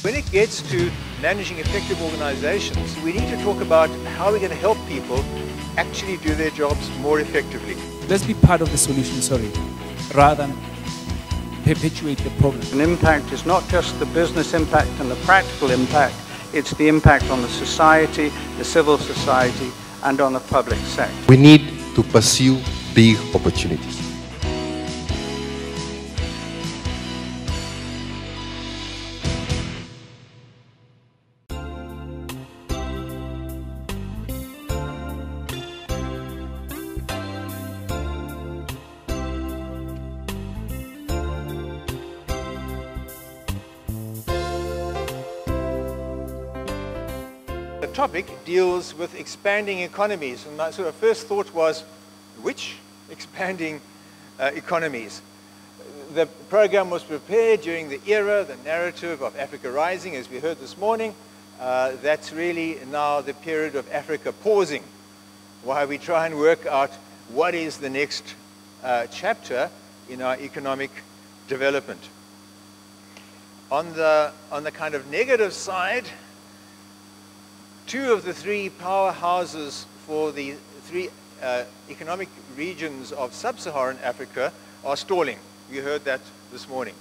When it gets to managing effective organizations, we need to talk about how we're going to help people actually do their jobs more effectively. Let's be part of the solution, rather than perpetuate the problem. An impact is not just the business impact and the practical impact, it's the impact on the society, the civil society, and on the public sector. We need to pursue big opportunities. The topic deals with expanding economies, and my sort of first thought was, which expanding economies? The program was prepared during the era, the narrative of Africa Rising, as we heard this morning. That's really now the period of Africa pausing, while we try and work out what is the next chapter in our economic development. On the kind of negative side, two of the three powerhouses for the three economic regions of sub-Saharan Africa are stalling. We heard that this morning.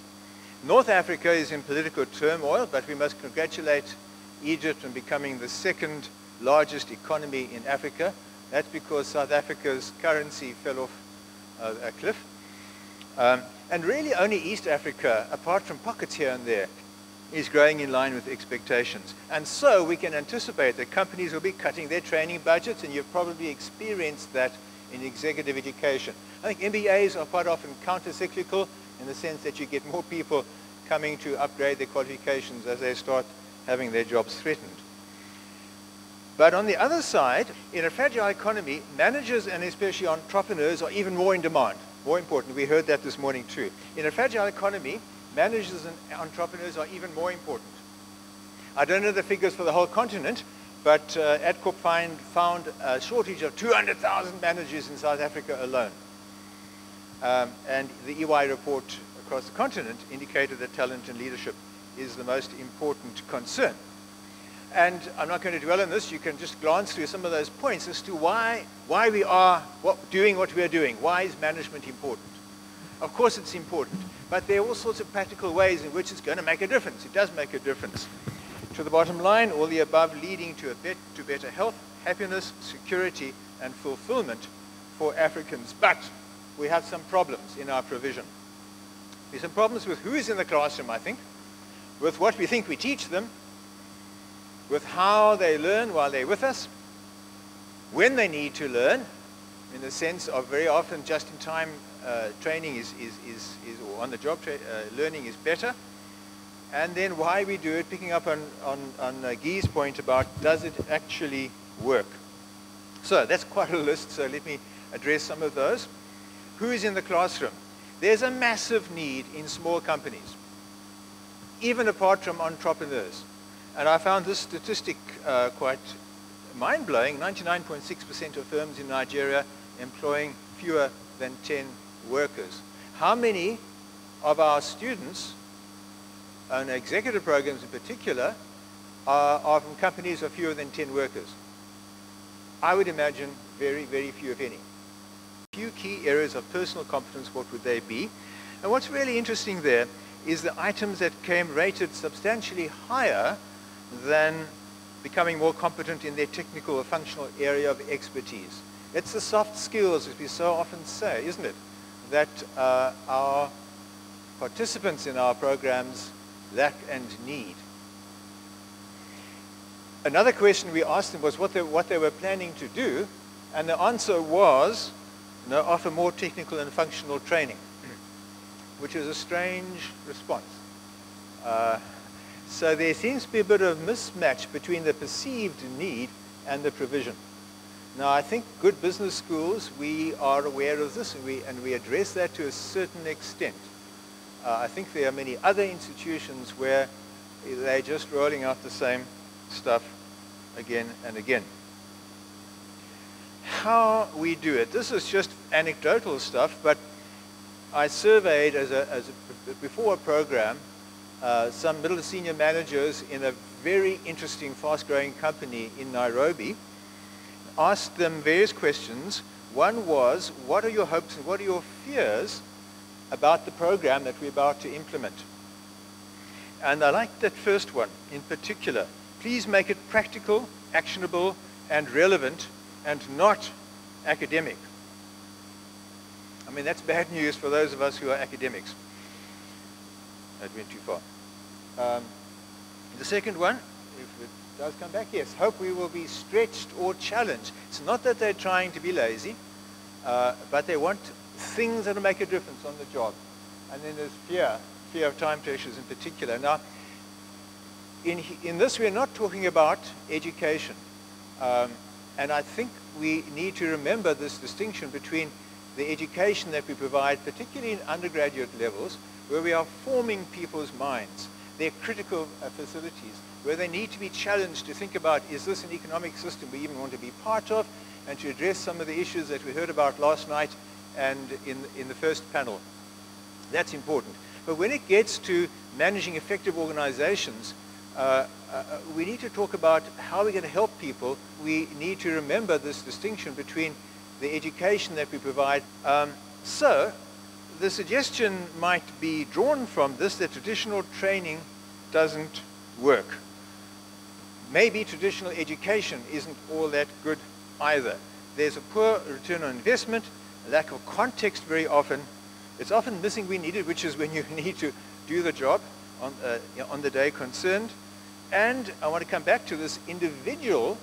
North Africa is in political turmoil, but we must congratulate Egypt on becoming the second largest economy in Africa. That's because South Africa's currency fell off a cliff. And really only East Africa, apart from pockets here and there, is growing in line with expectations. And so we can anticipate that companies will be cutting their training budgets, and you've probably experienced that in executive education. I think MBAs are quite often counter-cyclical in the sense that you get more people coming to upgrade their qualifications as they start having their jobs threatened. But on the other side, in a fragile economy, managers and especially entrepreneurs are even more in demand, more important. We heard that this morning too. In a fragile economy, managers and entrepreneurs are even more important. I don't know the figures for the whole continent, but Adcorp found a shortage of 200,000 managers in South Africa alone. And the EY report across the continent indicated that talent and leadership is the most important concern. And I'm not going to dwell on this. You can just glance through some of those points as to why we are doing what we are doing. Why is management important? Of course it's important, but there are all sorts of practical ways in which it's going to make a difference. It does make a difference. To the bottom line, all the above leading to better health, happiness, security, and fulfillment for Africans. But we have some problems in our provision. There's some problems with who is in the classroom, I think, with what we think we teach them, with how they learn while they're with us, when they need to learn, in the sense of very often just-in-time training or on-the-job learning is better, and then why we do it, picking up on Guy's point about does it actually work. So that's quite a list, so let me address some of those. Who is in the classroom? There's a massive need in small companies, even apart from entrepreneurs. And I found this statistic quite mind-blowing. 99.6% of firms in Nigeria employing fewer than 10 workers. How many of our students on executive programs in particular are from companies of fewer than 10 workers? I would imagine very, very few, if any. A few key areas of personal competence, what would they be? And what's really interesting there is the items that came rated substantially higher than becoming more competent in their technical or functional area of expertise. It's the soft skills, as we so often say, isn't it, that our participants in our programs lack and need. Another question we asked them was what they were planning to do, and the answer was, offer more technical and functional training, which is a strange response. So there seems to be a bit of mismatch between the perceived need and the provision. Now, I think good business schools, we are aware of this, and we address that to a certain extent. I think there are many other institutions where they're just rolling out the same stuff again and again. How we do it. This is just anecdotal stuff, but I surveyed before a program some middle to senior managers in a very interesting, fast-growing company in Nairobi, asked them various questions. One was, what are your hopes and what are your fears about the program that we're about to implement? And I like that first one in particular. Please make it practical, actionable, and relevant, and not academic. I mean, that's bad news for those of us who are academics. That went too far. The second one, if it does come back, yes, hope we will be stretched or challenged. It's not that they're trying to be lazy, but they want things that will make a difference on the job. And then there's fear of time pressures in particular. Now, in this, we're not talking about education. And I think we need to remember this distinction between the education that we provide, particularly in undergraduate levels, where we are forming people's minds. They're critical facilities, where they need to be challenged to think about, is this an economic system we even want to be part of, and to address some of the issues that we heard about last night and in the first panel. That's important. But when it gets to managing effective organizations, we need to talk about how we're going to help people. We need to remember this distinction between the education that we provide. So the suggestion might be drawn from this, that traditional training doesn't work. Maybe traditional education isn't all that good either. There's a poor return on investment, a lack of context very often. It's often missing we need it, which is when you need to do the job on the day concerned. And I want to come back to this, individual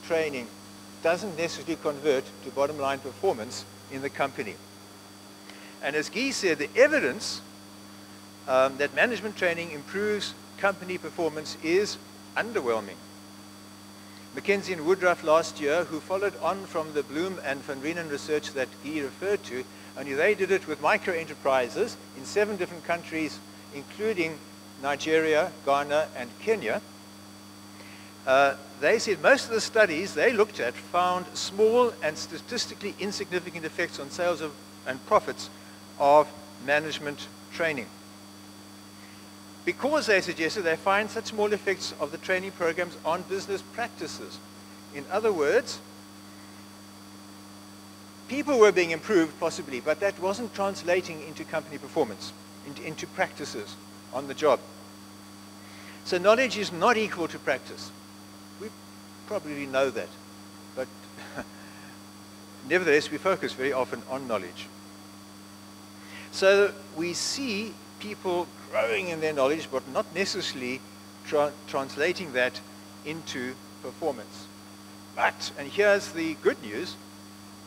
training doesn't necessarily convert to bottom line performance in the company. And as Guy said, the evidence that management training improves company performance is underwhelming. McKinsey and Woodruff last year, who followed on from the Bloom and Van Reenen research that Guy referred to, only they did it with micro enterprises in 7 different countries, including Nigeria, Ghana, and Kenya. They said most of the studies they looked at found small and statistically insignificant effects on sales and profits of management training. Because they suggested they find such small effects of the training programs on business practices. In other words, people were being improved possibly, but that wasn't translating into company performance, into practices on the job. So knowledge is not equal to practice. We probably know that, but nevertheless we focus very often on knowledge. So we see people growing in their knowledge, but not necessarily translating that into performance. But, and here's the good news,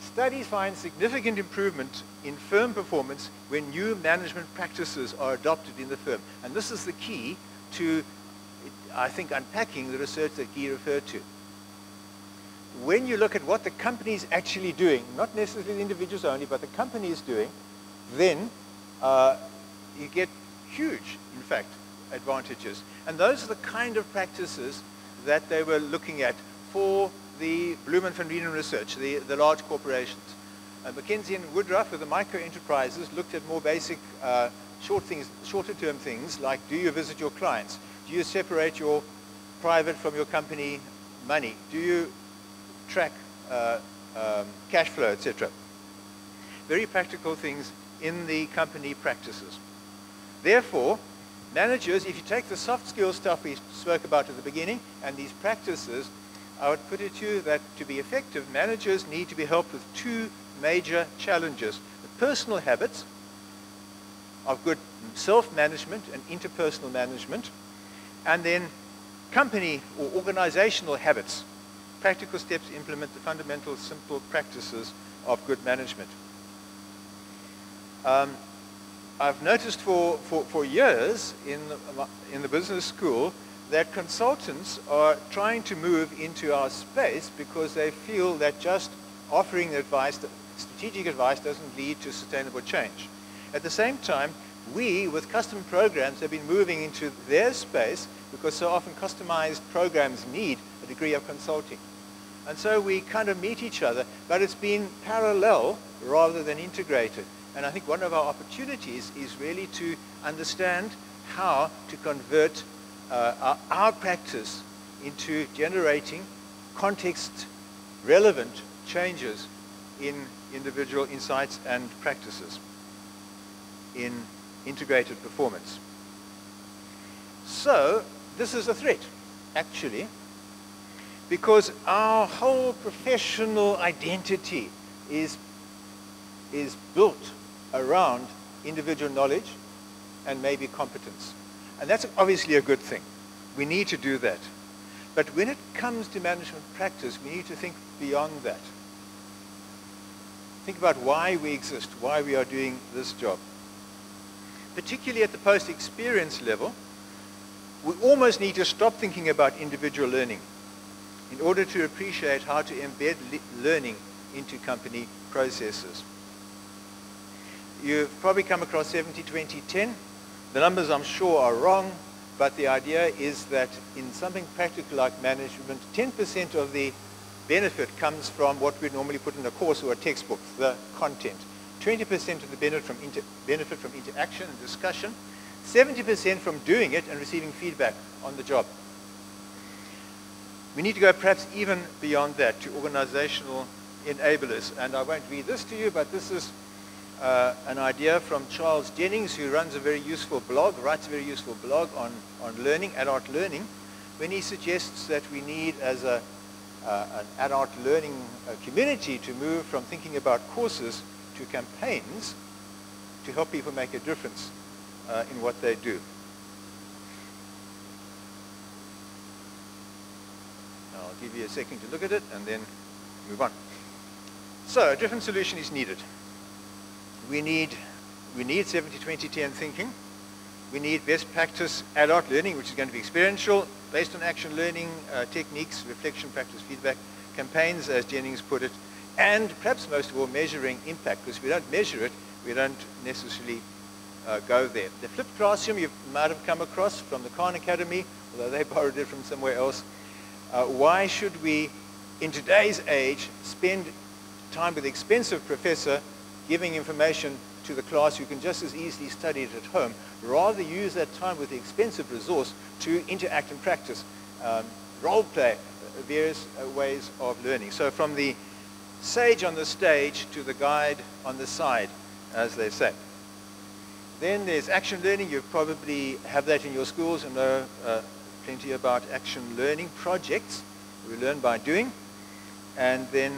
studies find significant improvement in firm performance when new management practices are adopted in the firm. And this is the key to, I think, unpacking the research that Guy referred to. When you look at what the company is actually doing, not necessarily the individuals only, but the company is doing, then you get huge, in fact, advantages. And those are the kind of practices that they were looking at for the Bloom and Van Reenen research, the large corporations. McKinsey and Woodruff with the micro enterprises looked at more basic shorter term things like, do you visit your clients? Do you separate your private from your company money? Do you track cash flow, etc.? Very practical things in the company practices. Therefore, managers, if you take the soft skill stuff we spoke about at the beginning and these practices, I would put it to you that to be effective, managers need to be helped with 2 major challenges. The personal habits of good self-management and interpersonal management, and then company or organizational habits, practical steps to implement the fundamental simple practices of good management. I've noticed for years in the business school that consultants are trying to move into our space because they feel that just offering advice, strategic advice, doesn't lead to sustainable change. At the same time, we, with custom programs, have been moving into their space because so often customized programs need a degree of consulting. And so we kind of meet each other, but it's been parallel rather than integrated. And I think one of our opportunities is really to understand how to convert our practice into generating context-relevant changes in individual insights and practices in integrated performance. So this is a threat, actually, because our whole professional identity is built around individual knowledge and maybe competence. And that's obviously a good thing. We need to do that. But when it comes to management practice, we need to think beyond that. Think about why we exist, why we are doing this job. Particularly at the post-experience level, we almost need to stop thinking about individual learning in order to appreciate how to embed learning into company processes. You've probably come across 70-20-10. The numbers, I'm sure, are wrong, but the idea is that in something practical like management, 10% of the benefit comes from what we normally put in a course or a textbook, the content. 20% of the benefit from interaction and discussion, 70% from doing it and receiving feedback on the job. We need to go perhaps even beyond that to organizational enablers. And I won't read this to you, but this is an idea from Charles Jennings, who runs a very useful blog, writes a very useful blog on learning, adult learning, when he suggests that we need, as an adult learning community, to move from thinking about courses to campaigns to help people make a difference in what they do. I'll give you a second to look at it and then move on. So a different solution is needed. We need 70-20-10 thinking. We need best practice adult learning, which is going to be experiential, based on action learning techniques, reflection, practice, feedback, campaigns, as Jennings put it, and perhaps most of all, measuring impact, because if we don't measure it, we don't necessarily go there. The flipped classroom you might have come across from the Khan Academy, although they borrowed it from somewhere else. Why should we, in today's age, spend time with an expensive professor giving information to the class who can just as easily study it at home, rather use that time with the expensive resource to interact and practice, role play, various ways of learning. So from the sage on the stage to the guide on the side, as they say. Then there's action learning. You probably have that in your schools and know plenty about action learning projects. We learn by doing. And then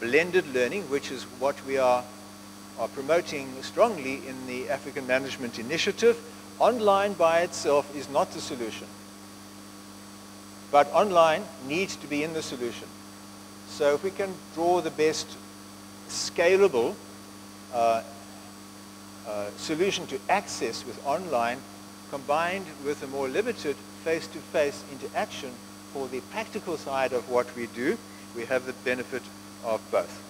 blended learning, which is what we are promoting strongly in the African Management Initiative. Online by itself is not the solution, but online needs to be in the solution. So if we can draw the best scalable solution to access with online, combined with a more limited face-to-face interaction for the practical side of what we do, we have the benefit of both.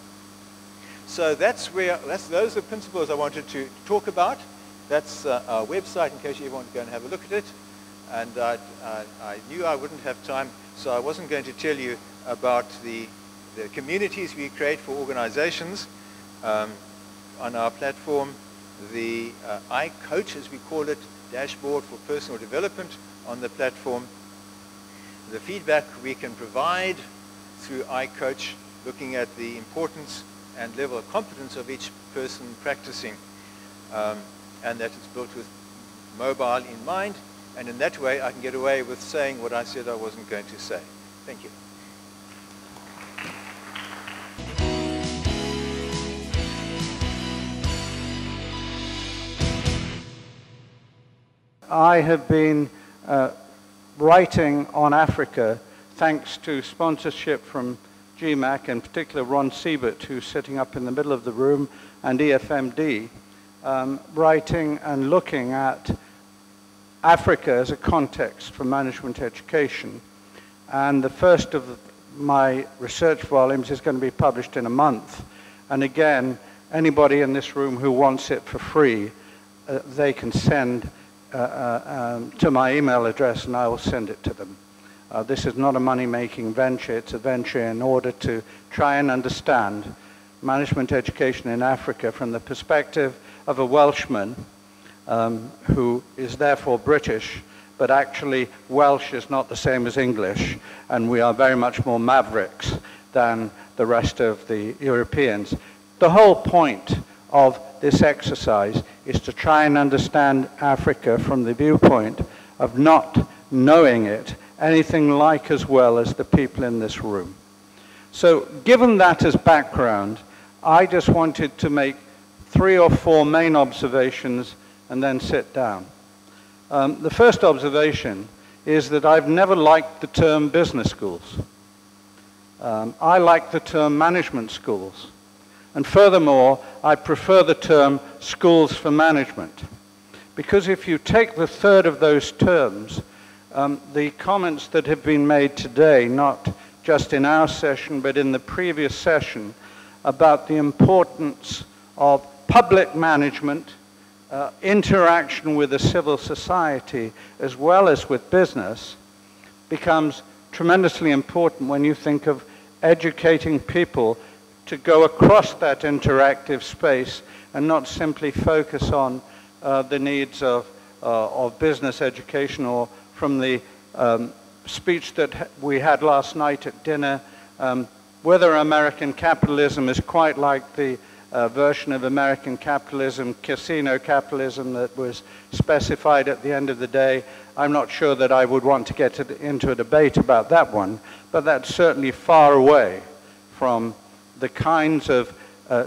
So those are the principles I wanted to talk about. That's our website in case you want to go and have a look at it. And I knew I wouldn't have time, so I wasn't going to tell you about the communities we create for organizations on our platform, the iCoach, as we call it, dashboard for personal development on the platform, the feedback we can provide through iCoach, looking at the importance and level of competence of each person practicing, and that it's built with mobile in mind, and in that way I can get away with saying what I said I wasn't going to say. Thank you. I have been writing on Africa thanks to sponsorship from GMAC, in particular Ron Siebert, who's sitting up in the middle of the room, and EFMD, writing and looking at Africa as a context for management education. And the first of my research volumes is going to be published in a month. And again, anybody in this room who wants it for free, they can send to my email address and I will send it to them. This is not a money-making venture. It's a venture in order to try and understand management education in Africa from the perspective of a Welshman who is therefore British, but actually Welsh is not the same as English, and we are very much more mavericks than the rest of the Europeans. The whole point of this exercise is to try and understand Africa from the viewpoint of not knowing it anything like as well as the people in this room. So given that as background, I just wanted to make 3 or 4 main observations and then sit down. The first observation is that I've never liked the term business schools. I like the term management schools. And furthermore, I prefer the term schools for management. Because if you take the third of those terms, the comments that have been made today, not just in our session, but in the previous session, about the importance of public management, interaction with the civil society, as well as with business, becomes tremendously important when you think of educating people to go across that interactive space and not simply focus on the needs of business education, or from the speech that we had last night at dinner, whether American capitalism is quite like the version of American capitalism, casino capitalism, that was specified at the end of the day. I'm not sure that I would want to get into a debate about that one, but that's certainly far away from the kinds of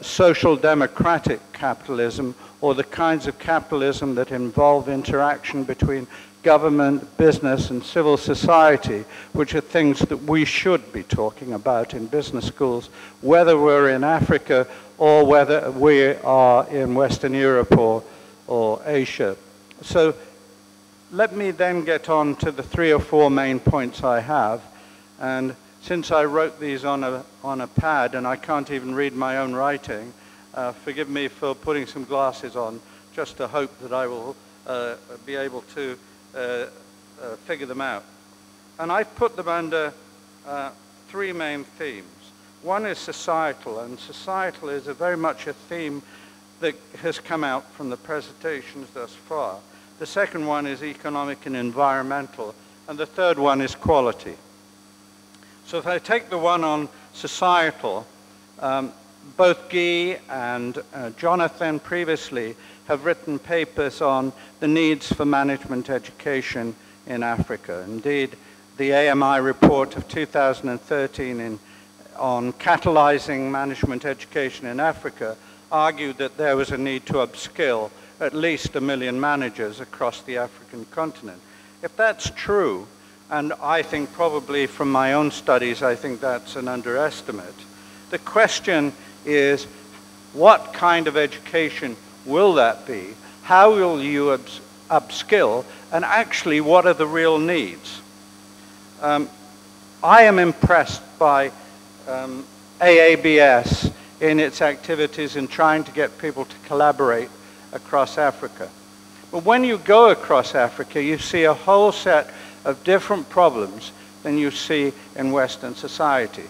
social democratic capitalism, or the kinds of capitalism that involve interaction between government, business, and civil society, which are things that we should be talking about in business schools, whether we're in Africa or whether we are in Western Europe or Asia. So let me then get on to the 3 or 4 main points I have. And since I wrote these on a pad and I can't even read my own writing, forgive me for putting some glasses on, just to hope that I will be able to figure them out. And I've put them under 3 main themes. One is societal, and societal is very much a theme that has come out from the presentations thus far. The second one is economic and environmental, and the third one is quality. So if I take the one on societal, both Guy and Jonathan previously have written papers on the needs for management education in Africa. Indeed, the AMI report of 2013 on catalyzing management education in Africa argued that there was a need to upskill at least 1 million managers across the African continent. If that's true, and I think probably from my own studies, I think that's an underestimate, the question is, what kind of education will that be? How will you upskill? And actually, what are the real needs? I am impressed by AABS in its activities in trying to get people to collaborate across Africa. But when you go across Africa, you see a whole set of different problems than you see in Western society.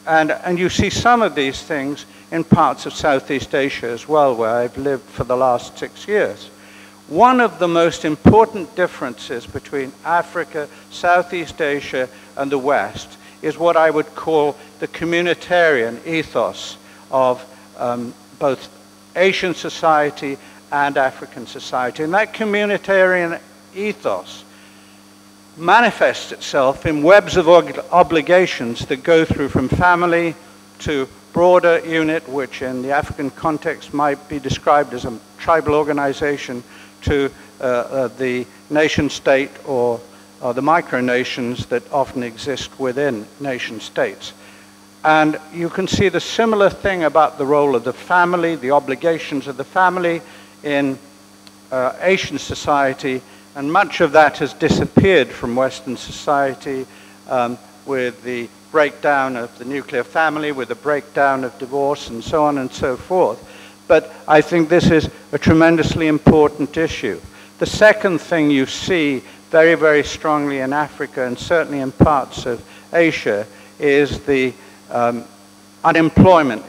And you see some of these things in parts of Southeast Asia as well, where I've lived for the last 6 years. One of the most important differences between Africa, Southeast Asia, and the West is what I would call the communitarian ethos of both Asian society and African society. And that communitarian ethos manifests itself in webs of obligations that go through from family to broader unit, which in the African context might be described as a tribal organization, to the nation state or the micronations that often exist within nation states. And you can see the similar thing about the role of the family, the obligations of the family in Asian society, and much of that has disappeared from Western society with the breakdown of the nuclear family, with the breakdown of divorce, and so on and so forth. But I think this is a tremendously important issue. The second thing you see very, very strongly in Africa, and certainly in parts of Asia, is the unemployment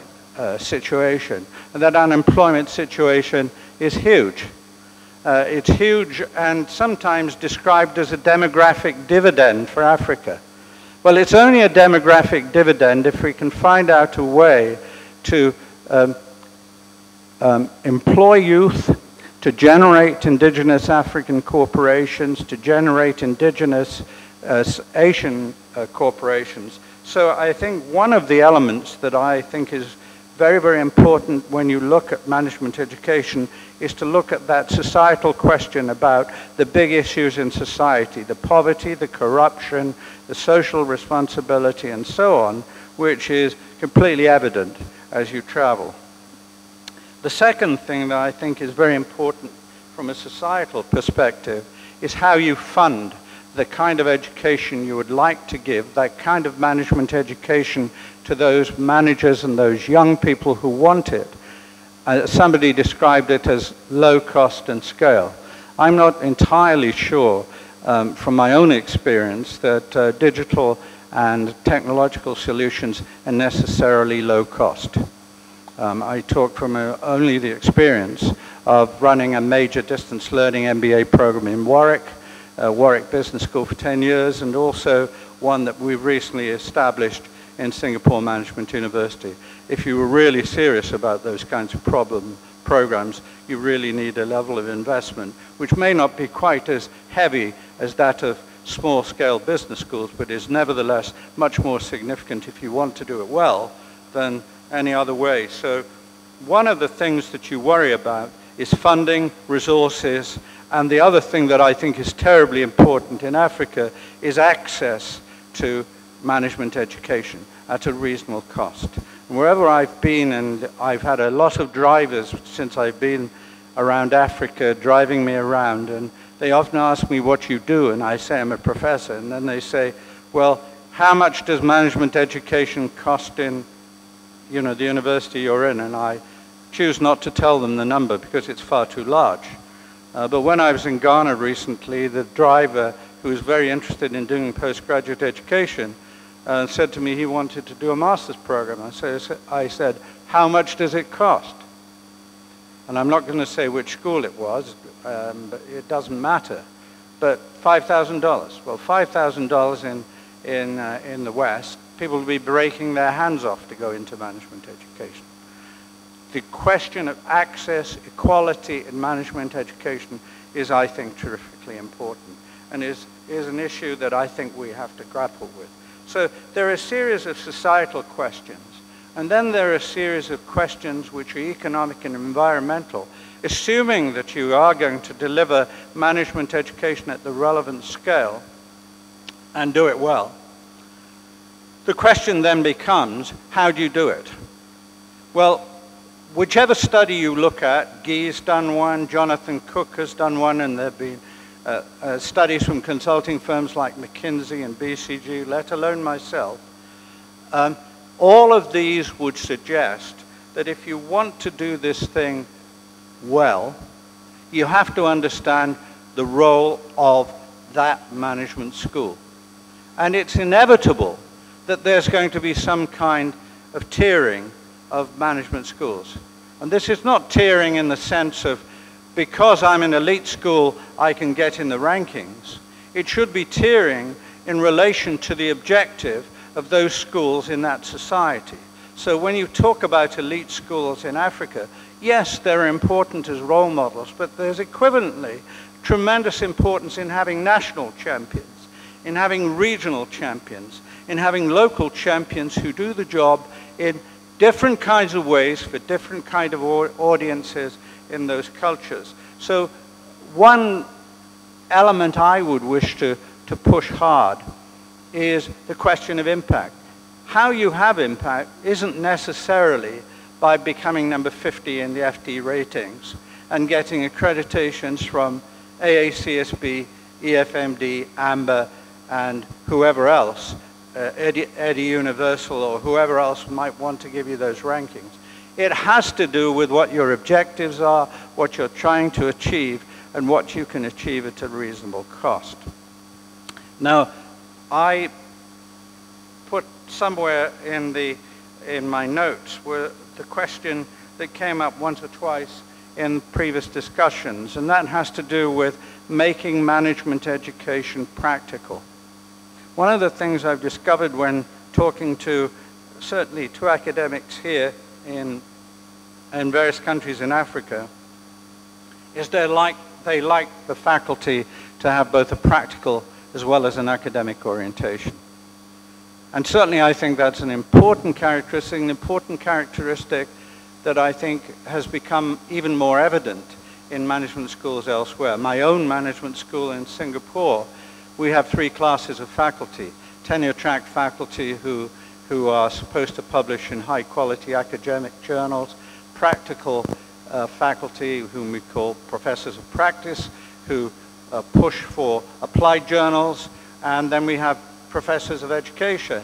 situation. And that unemployment situation is huge. It's huge and sometimes described as a demographic dividend for Africa. Well, it's only a demographic dividend if we can find out a way to employ youth, to generate indigenous African corporations, to generate indigenous Asian corporations. So I think one of the elements that I think is very, very important when you look at management education is to look at that societal question about the big issues in society, the poverty, the corruption, the social responsibility, and so on, which is completely evident as you travel. The second thing that I think is very important from a societal perspective is how you fund the kind of education you would like to give, that kind of management education to those managers and those young people who want it. Somebody described it as low cost and scale. I'm not entirely sure from my own experience that digital and technological solutions are necessarily low cost. I talk from only the experience of running a major distance learning MBA program in Warwick, Warwick Business School for 10 years, and also one that we've recently established in Singapore Management University. If you were really serious about those kinds of programs, you really need a level of investment, which may not be quite as heavy as that of small-scale business schools, but is nevertheless much more significant if you want to do it well than any other way. So one of the things that you worry about is funding, resources, and the other thing that I think is terribly important in Africa is access to management education at a reasonable cost. And wherever I've been, and I've had a lot of drivers since I've been around Africa driving me around, and they often ask me what you do, and I say I'm a professor, and then they say, well, how much does management education cost in the university you're in? And I choose not to tell them the number because it's far too large. But when I was in Ghana recently, the driver, who was very interested in doing postgraduate education, said to me he wanted to do a master's program. I said, how much does it cost? And I'm not going to say which school it was, but it doesn't matter. But $5,000. Well, $5,000 in the West, people will be breaking their hands off to go into management education. The question of access, equality in management education is, I think, terrifically important, and is an issue that I think we have to grapple with. So there are a series of societal questions, and then there are a series of questions which are economic and environmental. Assuming that you are going to deliver management education at the relevant scale and do it well, the question then becomes, how do you do it? Well, whichever study you look at, Guy's done one, Jonathan Cook has done one, and there have been studies from consulting firms like McKinsey and BCG, let alone myself. All of these would suggest that if you want to do this thing well, you have to understand the role of that management school. And it's inevitable that there's going to be some kind of tiering of management schools. And this is not tiering in the sense of, because I'm an elite school, I can get in the rankings. It should be tiering in relation to the objective of those schools in that society. So when you talk about elite schools in Africa, yes, they're important as role models, but there's equivalently tremendous importance in having national champions, in having regional champions, in having local champions who do the job in different kinds of ways for different kind of audiences in those cultures. So one element I would wish to push hard is the question of impact. How you have impact isn't necessarily by becoming number 50 in the FD ratings and getting accreditations from AACSB, EFMD, AMBER, and whoever else, Eddie Universal or whoever else might want to give you those rankings. It has to do with what your objectives are, what you're trying to achieve, and what you can achieve at a reasonable cost. Now, I put somewhere in my notes where the question that came up once or twice in previous discussions, and that has to do with making management education practical. One of the things I've discovered when talking to, certainly to academics here in various countries in Africa, is they like the faculty to have both a practical as well as an academic orientation. And certainly I think that's an important characteristic that I think has become even more evident in management schools elsewhere. My own management school in Singapore, we have 3 classes of faculty: tenure-track faculty who are supposed to publish in high-quality academic journals, practical faculty whom we call professors of practice, who push for applied journals, and then we have professors of education,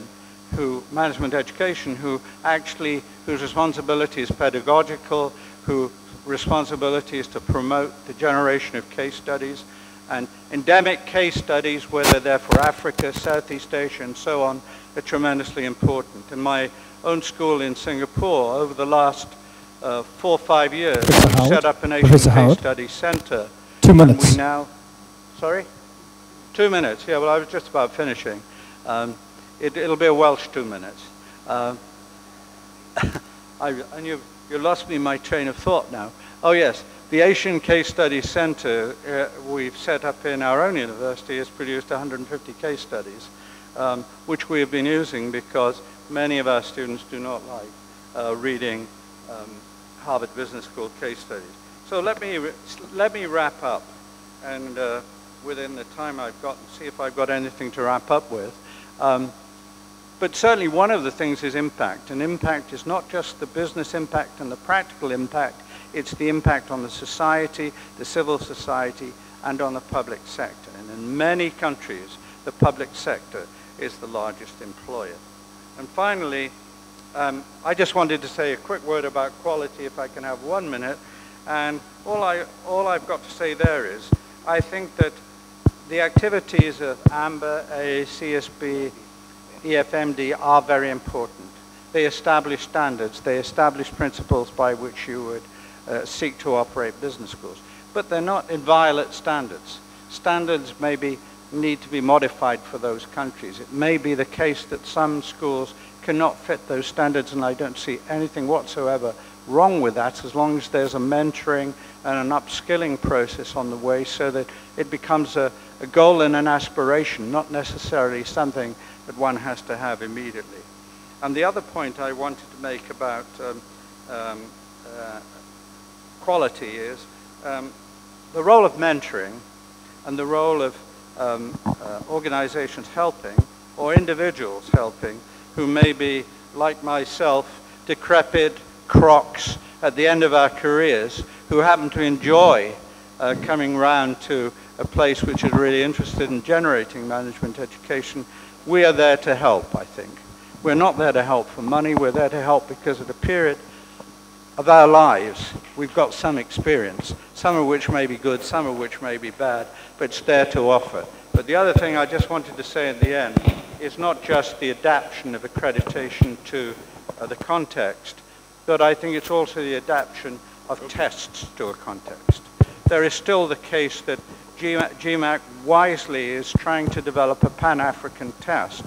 management education, whose responsibility is pedagogical, whose responsibility is to promote the generation of case studies, and endemic case studies, whether they're for Africa, Southeast Asia, and so on, are tremendously important. In my own school in Singapore, over the last 4 or 5 years, we set up an Asian Case Study Center. 2 minutes. We now, sorry? 2 minutes, yeah, well, I was just about finishing. It'll be a Welsh 2 minutes. And you lost me my train of thought now. Oh yes, the Asian Case Study Center we've set up in our own university has produced 150 case studies, which we have been using because many of our students do not like reading Harvard Business School case studies. So let me wrap up, and within the time I've got, and see if I've got anything to wrap up with. But certainly one of the things is impact, and impact is not just the business impact and the practical impact, it's the impact on the society, the civil society, and on the public sector. And in many countries, the public sector is the largest employer. And finally, I just wanted to say a quick word about quality, if I can have 1 minute. And all I've got to say there is, I think that the activities of AMBER, AACSB, EFMD are very important. They establish standards, they establish principles by which you would seek to operate business schools. But they're not inviolate standards. Standards maybe need to be modified for those countries. It may be the case that some schools cannot fit those standards, and I don't see anything whatsoever wrong with that, as long as there's a mentoring and an upskilling process on the way, so that it becomes a goal and an aspiration, not necessarily something that one has to have immediately. And the other point I wanted to make about quality is the role of mentoring and the role of organizations helping, or individuals helping, who may be, like myself, decrepit crocs at the end of our careers, who happen to enjoy coming round to a place which is really interested in generating management education. We are there to help, I think. We're not there to help for money, we're there to help because at a period of our lives, we've got some experience, some of which may be good, some of which may be bad, but it's there to offer. But the other thing I just wanted to say at the end is not just the adaptation of accreditation to the context, but I think it's also the adaptation of tests to a context. There is still the case that GMAC wisely is trying to develop a Pan-African test.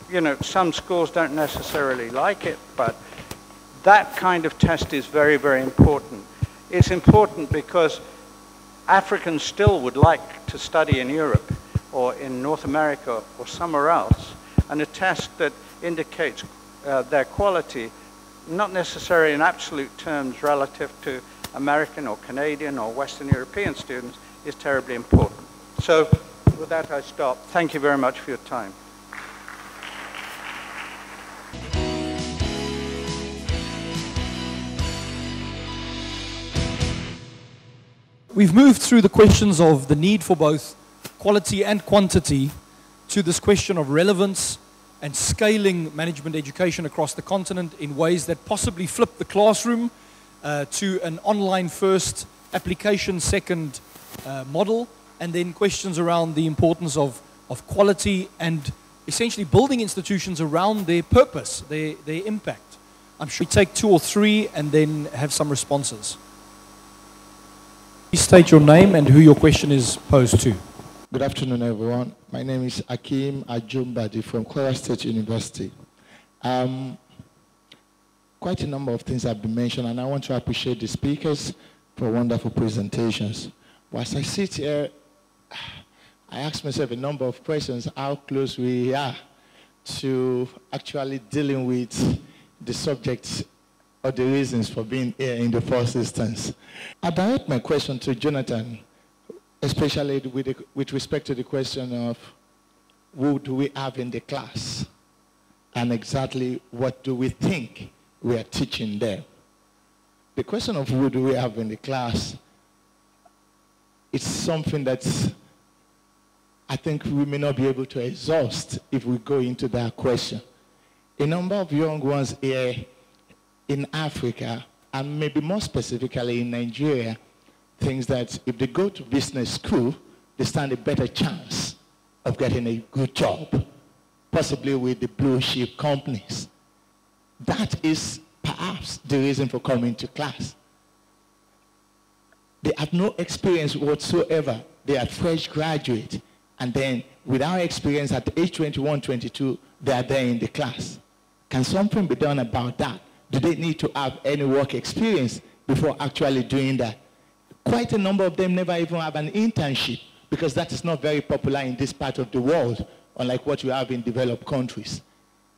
You know, some schools don't necessarily like it, but that kind of test is very, very important. It's important because Africans still would like to study in Europe or in North America or somewhere else, and a test that indicates their quality, not necessarily in absolute terms relative to American or Canadian or Western European students, is terribly important. So with that I stop. Thank you very much for your time. We've moved through the questions of the need for both quality and quantity to this question of relevance and scaling management education across the continent in ways that possibly flip the classroom to an online first, application second model, and then questions around the importance of quality and essentially building institutions around their purpose, their impact. I'm sure we take 2 or 3 and then have some responses. Please state your name and who your question is posed to. Good afternoon, everyone. My name is Akim Ajumbadi from Kwara State University. Quite a number of things have been mentioned, and I want to appreciate the speakers for wonderful presentations. Whilst I sit here, I ask myself a number of questions, how close we are to actually dealing with the subject or the reasons for being here in the first instance. I direct my question to Jonathan, especially with respect to the question of who do we have in the class and exactly what do we think we are teaching them. The question of who do we have in the class, it's something that I think we may not be able to exhaust if we go into that question. A number of young ones here in Africa, and maybe more specifically in Nigeria, thinks that if they go to business school, they stand a better chance of getting a good job, possibly with the blue chip companies. That is perhaps the reason for coming to class. They have no experience whatsoever. They are fresh graduate, and then without experience at age 21, 22, they are there in the class. Can something be done about that? Do they need to have any work experience before actually doing that? Quite a number of them never even have an internship because that is not very popular in this part of the world, unlike what you have in developed countries.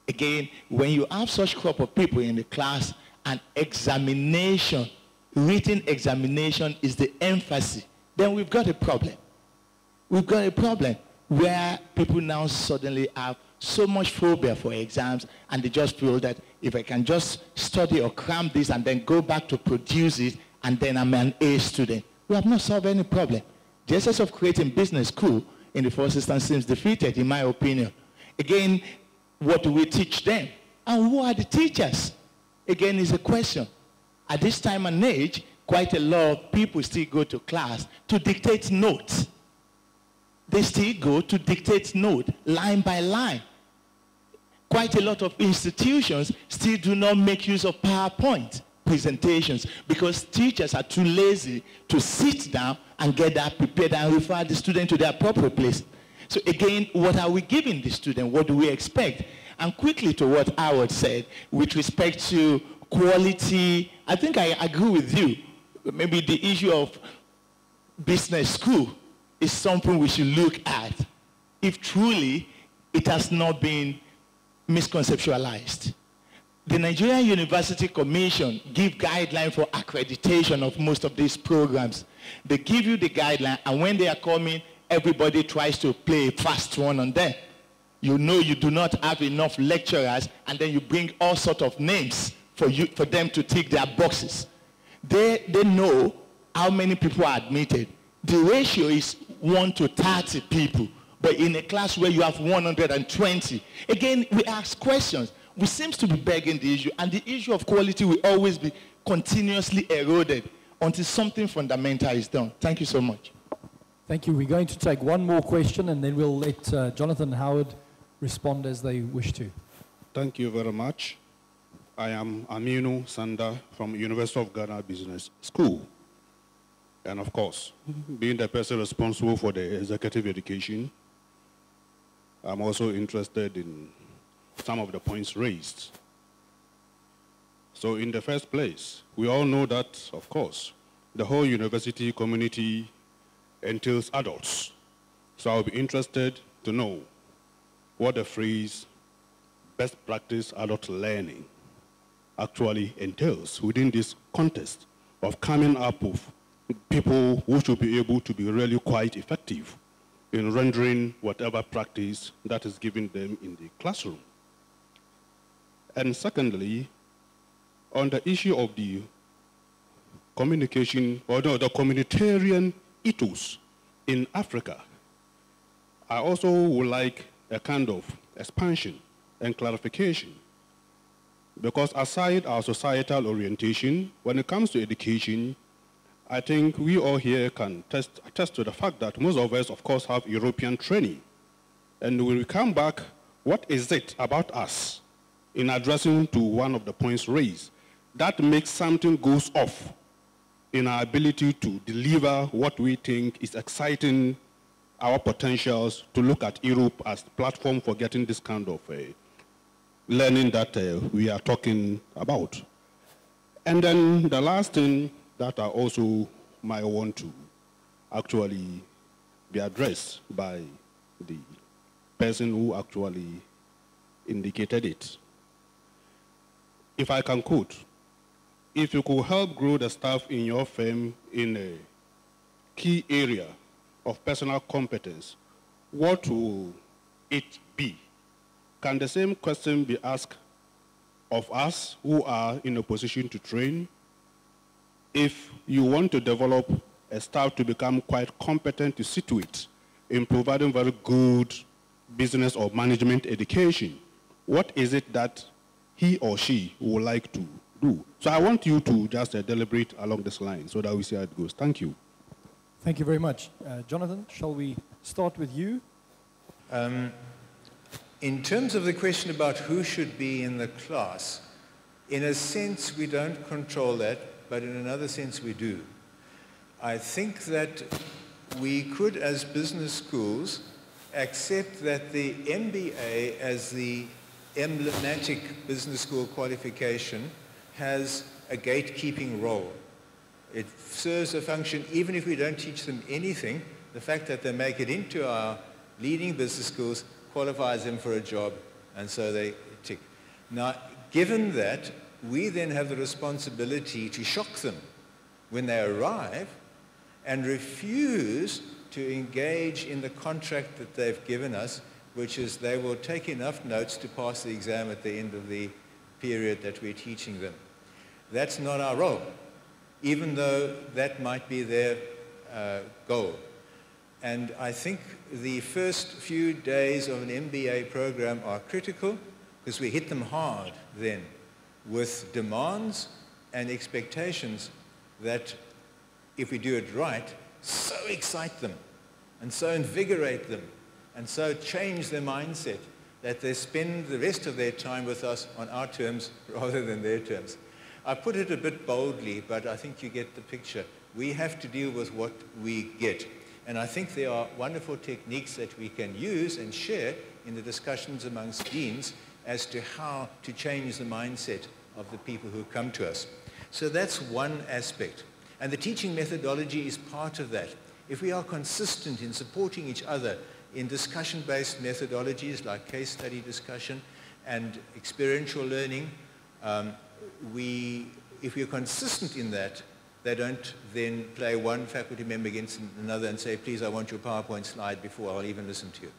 Again, when you have such crop of people in the class, an examination, written examination is the emphasis, then we've got a problem. We've got a problem where people now suddenly have so much phobia for exams, and they just feel that if I can just study or cram this and then go back to produce it, and then I'm an A student. We have not solved any problem. The essence of creating business school in the first instance seems defeated, in my opinion. Again, what do we teach them? And who are the teachers? Again, is a question. At this time and age, quite a lot of people still go to class to dictate notes. They still go to dictate notes, line by line. Quite a lot of institutions still do not make use of PowerPoint presentations because teachers are too lazy to sit down and get that prepared and refer the student to the appropriate place. So again, what are we giving the student? What do we expect? And quickly to what Howard said with respect to quality, I think I agree with you. Maybe the issue of business school is something we should look at if truly it has not been misconceptualized. The Nigerian University Commission give guidelines for accreditation of most of these programs. They give you the guideline, and when they are coming, everybody tries to play a fast one on them. You know you do not have enough lecturers, and then you bring all sorts of names for them to tick their boxes. They know how many people are admitted. The ratio is 1 to 30 people, but in a class where you have 120, again, we ask questions. We seem to be begging the issue, and the issue of quality will always be continuously eroded until something fundamental is done. Thank you so much. Thank you. We're going to take one more question, and then we'll let Jonathan and Howard respond as they wish to. Thank you very much. I am Aminu Sanda from University of Ghana Business School. And of course, being the person responsible for the executive education, I'm also interested in some of the points raised. So in the first place, we all know that, of course, the whole university community entails adults. So I'll be interested to know what the phrase best practice adult learning actually entails within this context of coming up with people who should be able to be really quite effective in rendering whatever practice that is given them in the classroom. And secondly, on the issue of the communication, or no, the communitarian ethos in Africa, I also would like a kind of expansion and clarification. Because aside our societal orientation, when it comes to education, I think we all here can attest to the fact that most of us, of course, have European training. And when we come back, what is it about us, in addressing to one of the points raised, that makes something goes off in our ability to deliver what we think is exciting our potentials, to look at Europe as the platform for getting this kind of learning that we are talking about. And then the last thing that I also might want to actually be addressed by the person who actually indicated it. If I can quote, if you could help grow the staff in your firm in a key area of personal competence, what will it be? Can the same question be asked of us who are in a position to train? If you want to develop a staff to become quite competent to situate in providing very good business or management education, what is it that he or she would like to do? So I want you to just deliberate along this line so that we see how it goes. Thank you. Thank you very much. Jonathan, shall we start with you? In terms of the question about who should be in the class, in a sense we don't control that, but in another sense we do. I think that we could, as business schools, accept that the MBA as the emblematic business school qualification has a gatekeeping role. It serves a function, even if we don't teach them anything, the fact that they make it into our leading business schools qualifies them for a job, and so they tick. Now, given that, we then have the responsibility to shock them when they arrive and refuse to engage in the contract that they've given us, which is they will take enough notes to pass the exam at the end of the period that we're teaching them. That's not our role, even though that might be their goal. And I think the first few days of an MBA program are critical because we hit them hard then with demands and expectations that, if we do it right, so excite them and so invigorate them and so change their mindset that they spend the rest of their time with us on our terms rather than their terms. I put it a bit boldly, but I think you get the picture. We have to deal with what we get. And I think there are wonderful techniques that we can use and share in the discussions amongst deans as to how to change the mindset of the people who come to us. So that's one aspect. And the teaching methodology is part of that. If we are consistent in supporting each other in discussion-based methodologies like case study discussion and experiential learning, if we're consistent in that, they don't then play one faculty member against another and say, please, I want your PowerPoint slide before I'll even listen to you.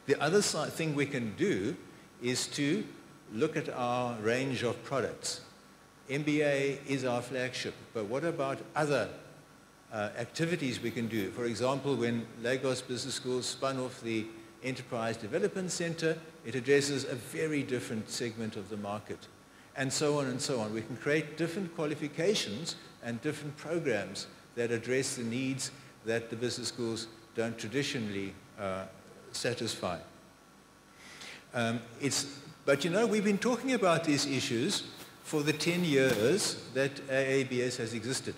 The other thing we can do is to look at our range of products. MBA is our flagship, but what about other activities we can do? For example, when Lagos Business School spun off the Enterprise Development Center, it addresses a very different segment of the market. And so on and so on. We can create different qualifications and different programs that address the needs that the business schools don't traditionally satisfy. But you know, we've been talking about these issues for the 10 years that AABS has existed.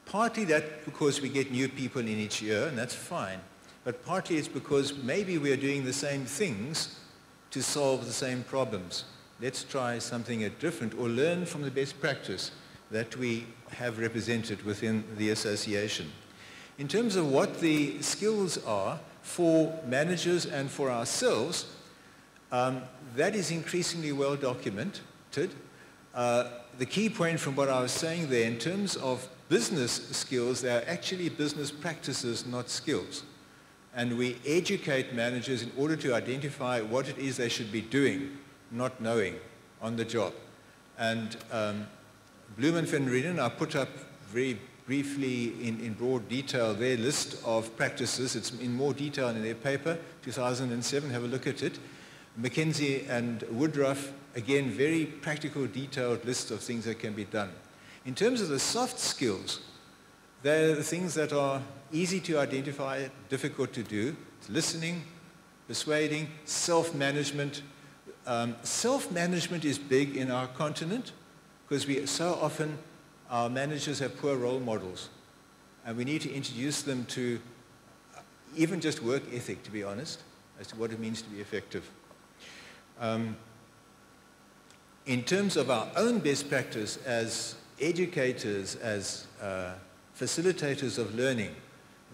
Partly that because we get new people in each year, and that's fine. But partly it's because maybe we're doing the same things to solve the same problems. Let's try something different or learn from the best practice that we have represented within the association. In terms of what the skills are for managers and for ourselves, that is increasingly well documented. The key point from what I was saying there, in terms of business skills, they are actually business practices, not skills. And we educate managers in order to identify what it is they should be doing, not knowing, on the job. And Bloom and Van Rieden, I put up very briefly in broad detail their list of practices. It's in more detail in their paper, 2007, have a look at it. McKinsey and Woodruff, again, very practical, detailed list of things that can be done. In terms of the soft skills, they're the things that are easy to identify, difficult to do. It's listening, persuading, self-management. Self-management is big in our continent because we so often our managers have poor role models. And we need to introduce them to even just work ethic, to be honest, as to what it means to be effective. In terms of our own best practice as educators, as facilitators of learning,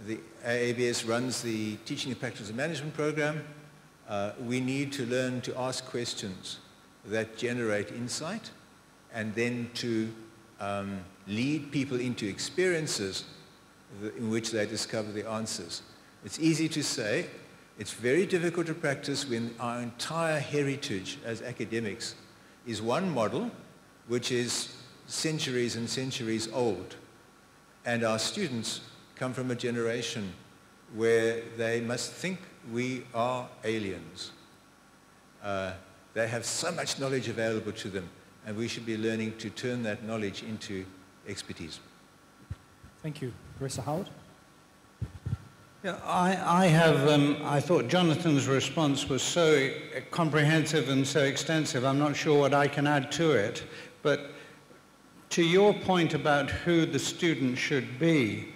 the AABS runs the Teaching and Practice of Management program. We need to learn to ask questions that generate insight and then to lead people into experiences in which they discover the answers. It's easy to say. It's very difficult to practice when our entire heritage as academics is one model which is centuries and centuries old. And our students come from a generation where they must think we are aliens. They have so much knowledge available to them, and we should be learning to turn that knowledge into expertise. Thank you. Professor Howard? Yeah, I thought Jonathan's response was so comprehensive and so extensive. I'm not sure what I can add to it. But to your point about who the student should be,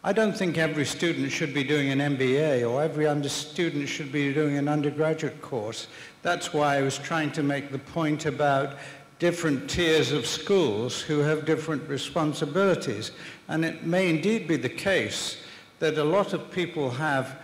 I don't think every student should be doing an MBA or every student should be doing an undergraduate course. That's why I was trying to make the point about different tiers of schools who have different responsibilities. And it may indeed be the case that a lot of people have,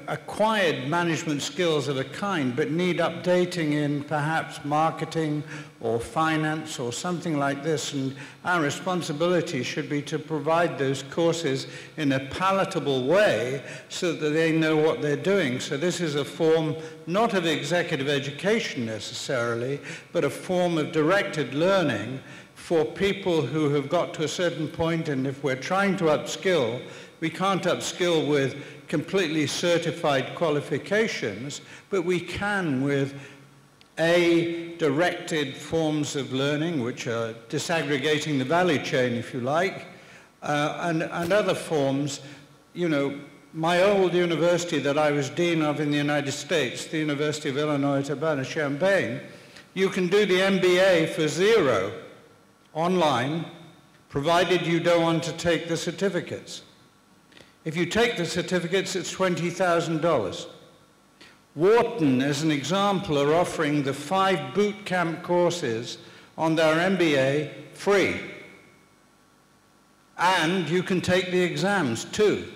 acquired management skills of a kind, but need updating in perhaps marketing or finance or something like this. And our responsibility should be to provide those courses in a palatable way so that they know what they're doing. So this is a form not of executive education necessarily, but a form of directed learning for people who have got to a certain point. And if we're trying to upskill, we can't upskill with completely certified qualifications, but we can with directed forms of learning, which are disaggregating the value chain, if you like, and other forms. My old university that I was dean of in the United States, the University of Illinois at Urbana-Champaign, you can do the MBA for $0 online, provided you don't want to take the certificates. If you take the certificates, it's $20,000. Wharton, as an example, are offering the 5 boot camp courses on their MBA free. And you can take the exams too.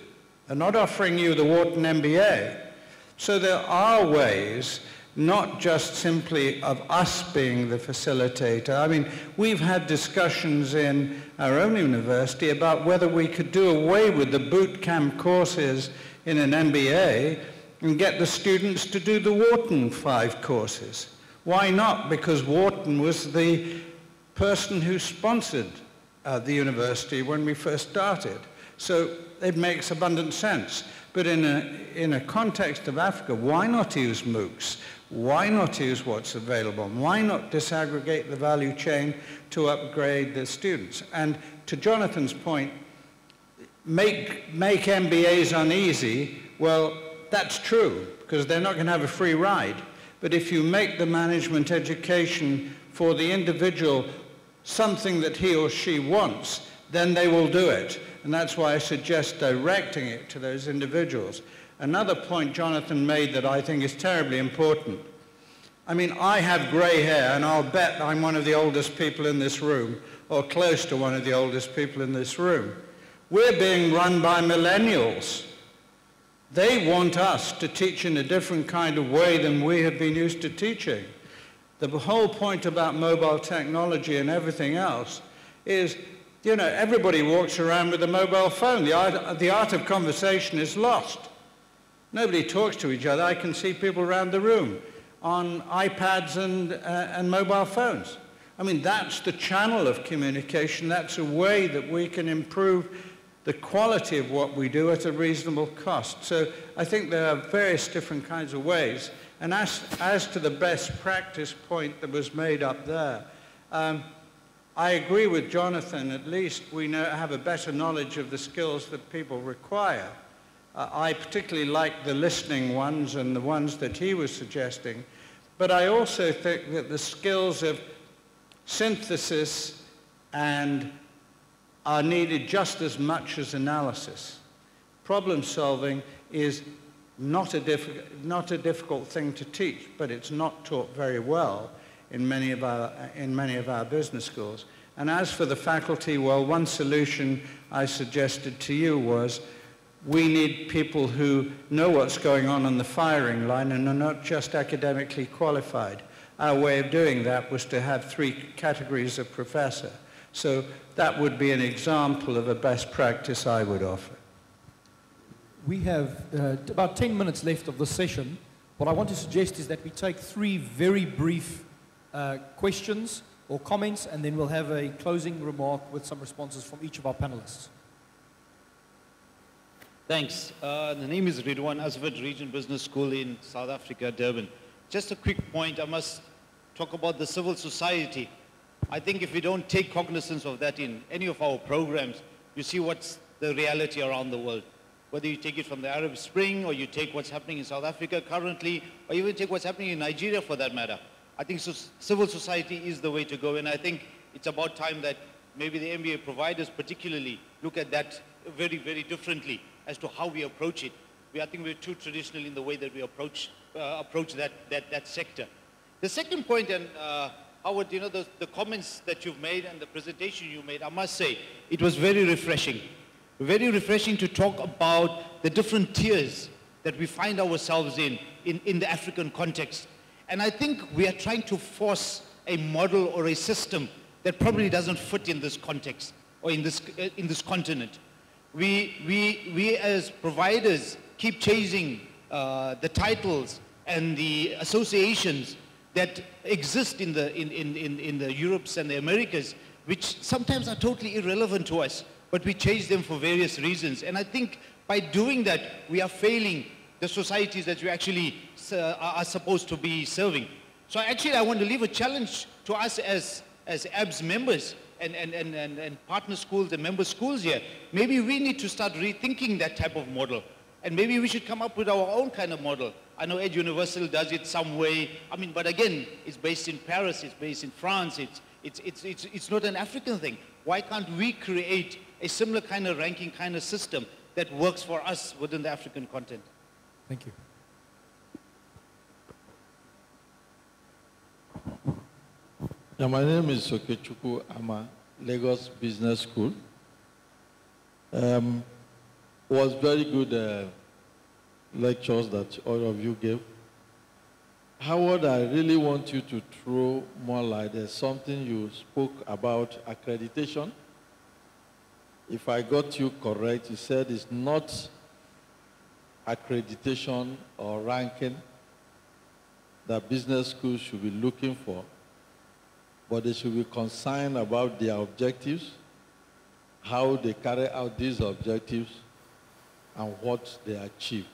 They're not offering you the Wharton MBA. So there are ways, not just simply of us being the facilitator. I mean, we've had discussions in our own university about whether we could do away with the boot camp courses in an MBA and get the students to do the Wharton 5 courses. Why not? Because Wharton was the person who sponsored the university when we first started. So it makes abundant sense. But in a context of Africa, why not use MOOCs? Why not use what's available? Why not disaggregate the value chain to upgrade the students? And to Jonathan's point, make MBAs uneasy. Well, that's true, because they're not going to have a free ride. But if you make the management education for the individual something that he or she wants, then they will do it. And that's why I suggest directing it to those individuals. Another point Jonathan made that I think is terribly important. I mean, I have grey hair, and I'll bet I'm one of the oldest people in this room, or close to one of the oldest people in this room. We're being run by millennials. They want us to teach in a different kind of way than we have been used to teaching. The whole point about mobile technology and everything else is, everybody walks around with a mobile phone. The art of conversation is lost. Nobody talks to each other. I can see people around the room on iPads and mobile phones. I mean, that's the channel of communication. That's a way that we can improve the quality of what we do at a reasonable cost. So I think there are various different kinds of ways. And as to the best practice point that was made up there, I agree with Jonathan. At least we have a better knowledge of the skills that people require. I particularly like the listening ones and the ones that he was suggesting. But I also think that the skills of synthesis, and are needed just as much as analysis. Problem solving is not a difficult thing to teach, but it's not taught very well in many of our business schools. And as for the faculty, well, one solution I suggested to you was we need people who know what's going on the firing line and are not just academically qualified. Our way of doing that was to have 3 categories of professor. So that would be an example of a best practice I would offer. We have about 10 minutes left of the session. What I want to suggest is that we take 3 very brief questions or comments, and then we'll have a closing remark with some responses from each of our panelists. Thanks. The name is Ridwan Aswad, Region Business School in South Africa, Durban. Just a quick point, I must talk about the civil society. I think if we don't take cognizance of that in any of our programs, you see what's the reality around the world. Whether you take it from the Arab Spring, or you take what's happening in South Africa currently, or even take what's happening in Nigeria for that matter. I think civil society is the way to go, and I think it's about time that maybe the MBA providers particularly look at that very, very differently as to how we approach it. I think we're too traditional in the way that we approach that sector. The second point, and Howard, you know, the comments that you've made and the presentation you made, I must say, it was very refreshing. Very refreshing to talk about the different tiers that we find ourselves in the African context. And I think we are trying to force a model or a system that probably doesn't fit in this context or in this continent. We as providers keep chasing the titles and the associations that exist in the Europes and the Americas, which sometimes are totally irrelevant to us, but we chase them for various reasons. And I think by doing that, we are failing the societies that we actually are supposed to be serving. So actually, I want to leave a challenge to us as AABS members and partner schools and member schools here. Maybe we need to start rethinking that type of model. And maybe we should come up with our own kind of model. I know Ed Universal does it some way. I mean, but again, it's based in Paris, it's based in France, it's not an African thing. Why can't we create a similar kind of ranking kind of system that works for us within the African continent? Thank you. Yeah, my name is Okechukwu. I'm a Lagos Business School. Was very good lectures that all of you gave. Howard, I really want you to throw more light. There's something you spoke about accreditation. If I got you correct, you said it's not accreditation or ranking that business schools should be looking for, but they should be concerned about their objectives, how they carry out these objectives, and what they achieved.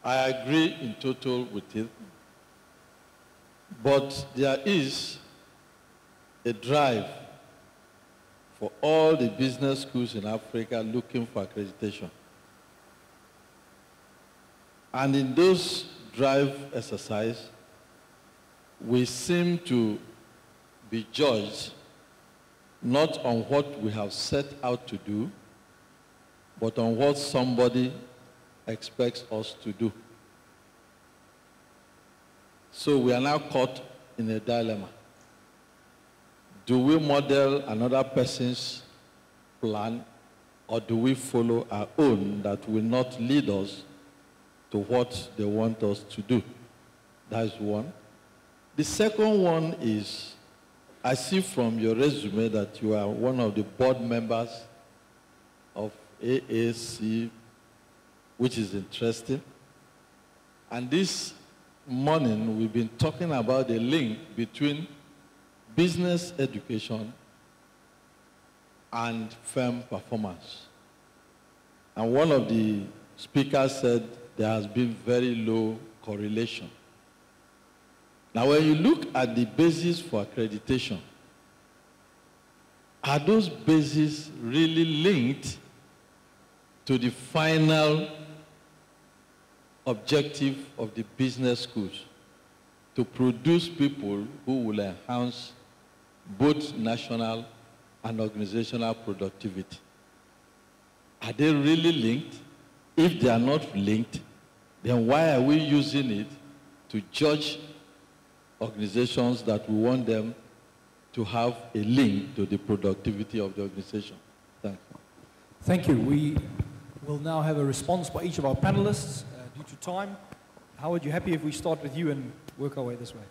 I agree in total with it, but there is a drive for all the business schools in Africa looking for accreditation. And in those drive exercise, we seem to be judged not on what we have set out to do, but on what somebody expects us to do. So we are now caught in a dilemma. Do we model another person's plan, or do we follow our own that will not lead us to what they want us to do? That is one. The second one is, I see from your resume that you are one of the board members of AAC, which is interesting. And this morning, we've been talking about the link between business education and firm performance. And one of the speakers said there has been very low correlation. Now, when you look at the basis for accreditation, are those bases really linked to the final objective of the business schools, to produce people who will enhance both national and organizational productivity. Are they really linked? If they are not linked, then why are we using it to judge organizations that we want them to have a link to the productivity of the organization? Thank you. Thank you. We will now have a response by each of our panelists due to time. Howard, you happy if we start with you and work our way this way?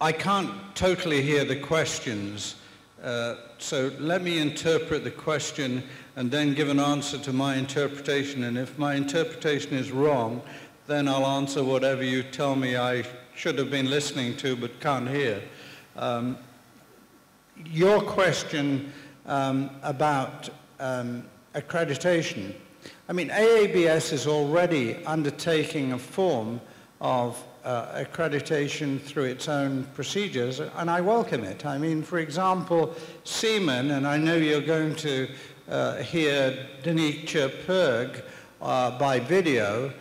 I can't totally hear the questions, so let me interpret the question and then give an answer to my interpretation. And if my interpretation is wrong, then I'll answer whatever you tell me I should have been listening to but can't hear. Your question about accreditation. I mean, AABS is already undertaking a form of accreditation through its own procedures, and I welcome it. I mean, for example, Seaman, and I know you're going to hear Denise Perg by video,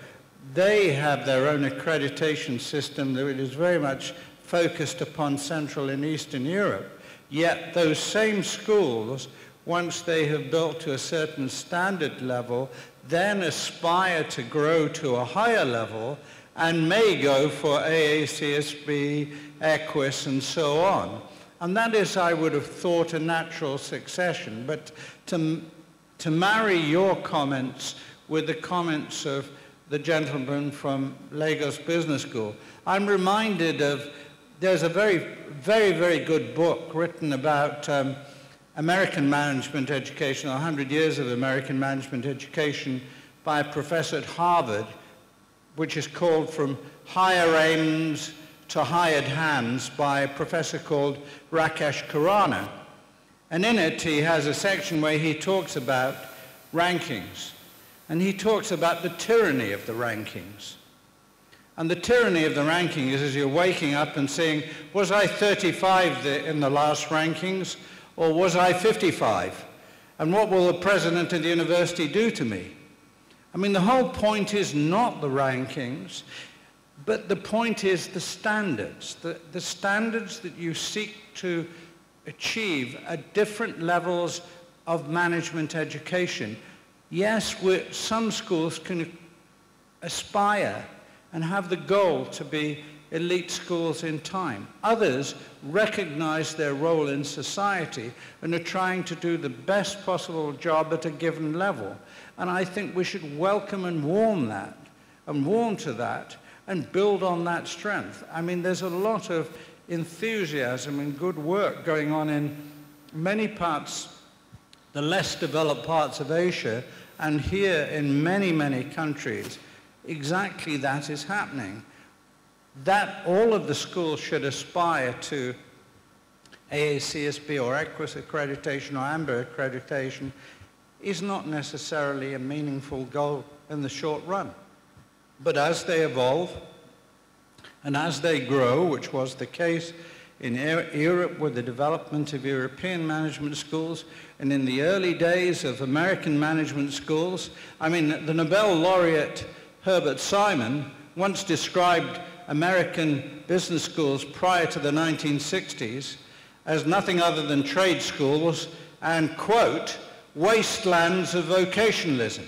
they have their own accreditation system that is very much focused upon Central and Eastern Europe. Yet those same schools, once they have built to a certain standard level, then aspire to grow to a higher level and may go for AACSB, EQUIS, and so on. And that is, I would have thought, a natural succession. But to marry your comments with the comments of the gentleman from Lagos Business School, I'm reminded of, there's a very, very good book written about American management education, 100 years of American management education, by a professor at Harvard, which is called From Higher Aims to Hired Hands, by a professor called Rakesh Khurana. And in it, he has a section where he talks about rankings. And he talks about the tyranny of the rankings. And the tyranny of the ranking is as you're waking up and saying, was I 35 in the last rankings, or was I 55? And what will the president of the university do to me? I mean, the whole point is not the rankings, but the point is the standards. The standards that you seek to achieve at different levels of management education. Yes, some schools can aspire and have the goal to be elite schools in time. Others recognize their role in society and are trying to do the best possible job at a given level. And I think we should welcome and warm that, and warm to that, and build on that strength. I mean, there's a lot of enthusiasm and good work going on in many parts, the less developed parts of Asia, and here in many countries. Exactly that is happening. That all of the schools should aspire to AACSB or EQUIS accreditation or AMBER accreditation is not necessarily a meaningful goal in the short run. But as they evolve and as they grow, which was the case in Europe with the development of European management schools, and in the early days of American management schools, I mean, the Nobel laureate Herbert Simon once described American business schools prior to the 1960s as nothing other than trade schools and, quote, wastelands of vocationalism.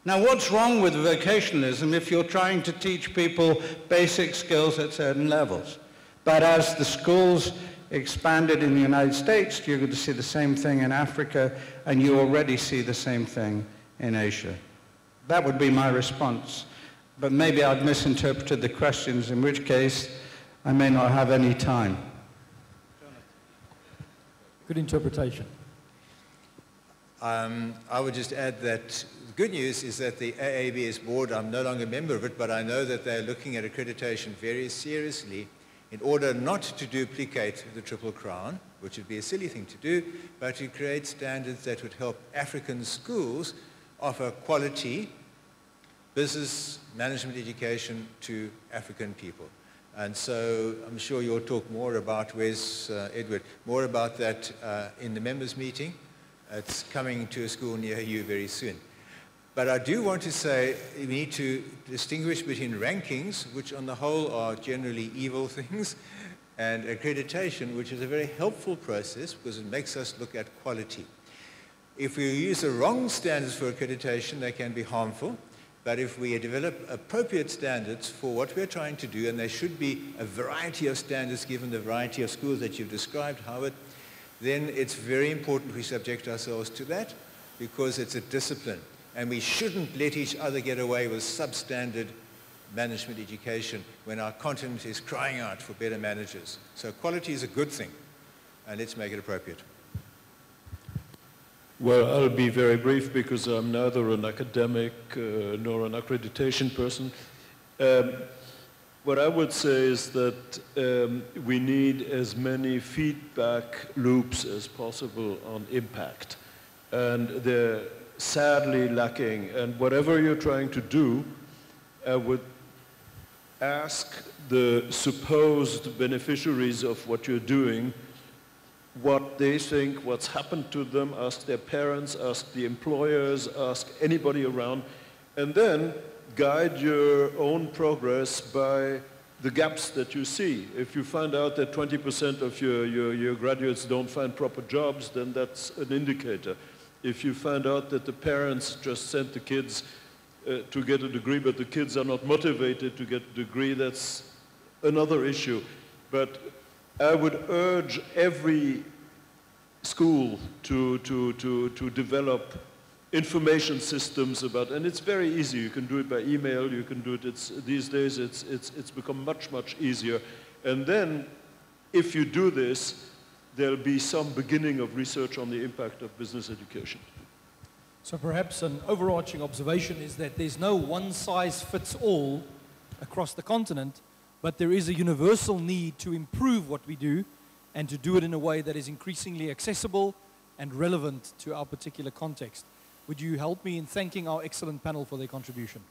Now, what's wrong with vocationalism if you're trying to teach people basic skills at certain levels? But as the schools expanded in the United States, you're going to see the same thing in Africa, and you already see the same thing in Asia. That would be my response. But maybe I've misinterpreted the questions, in which case I may not have any time. Good interpretation. I would just add that the good news is that the AABS board, I'm no longer a member of it, but I know that they're looking at accreditation very seriously in order not to duplicate the Triple Crown, which would be a silly thing to do, but to create standards that would help African schools offer quality business management education to African people. And so I'm sure you'll talk more about, where's Edward, more about that in the members meeting. It's coming to a school near you very soon. But I do want to say we need to distinguish between rankings, which on the whole are generally evil things, and accreditation, which is a very helpful process because it makes us look at quality. If we use the wrong standards for accreditation, they can be harmful. But if we develop appropriate standards for what we're trying to do, and there should be a variety of standards given the variety of schools that you've described, Howard, then it's very important we subject ourselves to that because it's a discipline. And we shouldn't let each other get away with substandard management education when our continent is crying out for better managers. So quality is a good thing, and let's make it appropriate. Well, I'll be very brief because I'm neither an academic nor an accreditation person. What I would say is that we need as many feedback loops as possible on impact. And they're sadly lacking. And whatever you're trying to do, I would ask the supposed beneficiaries of what you're doing what they think, what's happened to them, ask their parents, ask the employers, ask anybody around, and then guide your own progress by the gaps that you see. If you find out that 20% of your graduates don't find proper jobs, then that's an indicator. If you find out that the parents just sent the kids to get a degree, but the kids are not motivated to get a degree, that's another issue. But I would urge every school to develop information systems about, and it's very easy. You can do it by email. You can do it. These days, it's become much easier. And then, if you do this, there'll be some beginning of research on the impact of business education. So perhaps an overarching observation is that there's no one-size-fits-all across the continent, but there is a universal need to improve what we do and to do it in a way that is increasingly accessible and relevant to our particular context. Would you help me in thanking our excellent panel for their contribution?